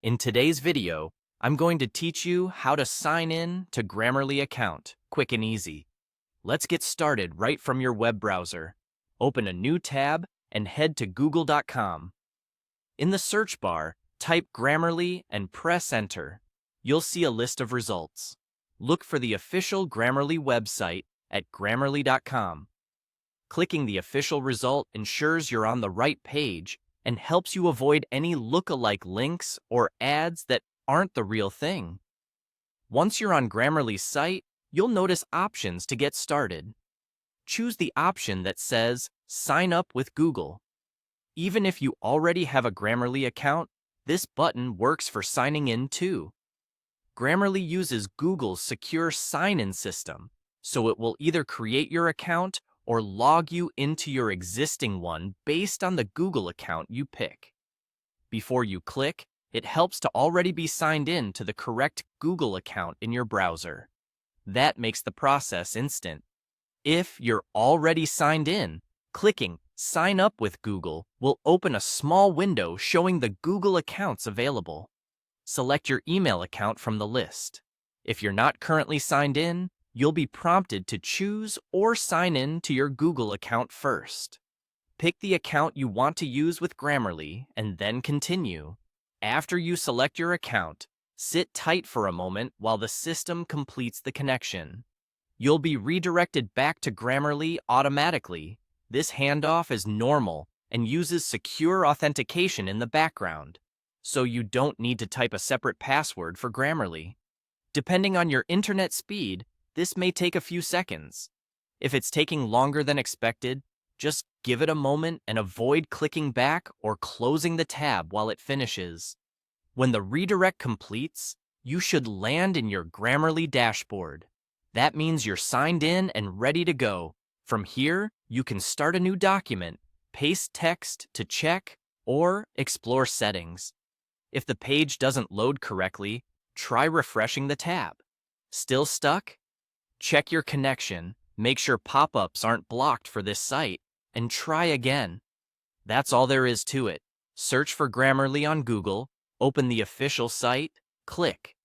In today's video, I'm going to teach you how to sign in to Grammarly account, quick and easy. Let's get started right from your web browser. Open a new tab and head to google.com. In the search bar, type Grammarly and press enter. You'll see a list of results. Look for the official Grammarly website at grammarly.com. Clicking the official result ensures you're on the right page and helps you avoid any look-alike links or ads that aren't the real thing. Once you're on Grammarly's site, you'll notice options to get started. Choose the option that says Sign Up with Google. Even if you already have a Grammarly account, this button works for signing in too. Grammarly uses Google's secure sign-in system, so it will either create your account or log you into your existing one based on the Google account you pick. Before you click, it helps to already be signed in to the correct Google account in your browser. That makes the process instant. If you're already signed in, clicking Sign Up with Google will open a small window showing the Google accounts available. Select your email account from the list. If you're not currently signed in, you'll be prompted to choose or sign in to your Google account first. Pick the account you want to use with Grammarly and then continue. After you select your account, sit tight for a moment while the system completes the connection. You'll be redirected back to Grammarly automatically. This handoff is normal and uses secure authentication in the background, so you don't need to type a separate password for Grammarly. Depending on your internet speed, this may take a few seconds. If it's taking longer than expected, just give it a moment and avoid clicking back or closing the tab while it finishes. When the redirect completes, you should land in your Grammarly dashboard. That means you're signed in and ready to go. From here, you can start a new document, paste text to check, or explore settings. If the page doesn't load correctly, try refreshing the tab. Still stuck? Check your connection, make sure pop-ups aren't blocked for this site, and try again. That's all there is to it. Search for Grammarly on Google, open the official site, click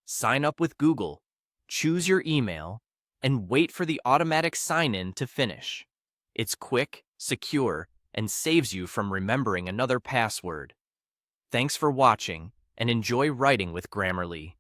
Sign Up with Google, choose your email, and wait for the automatic sign-in to finish. It's quick, secure, and saves you from remembering another password. Thanks for watching, and enjoy writing with Grammarly.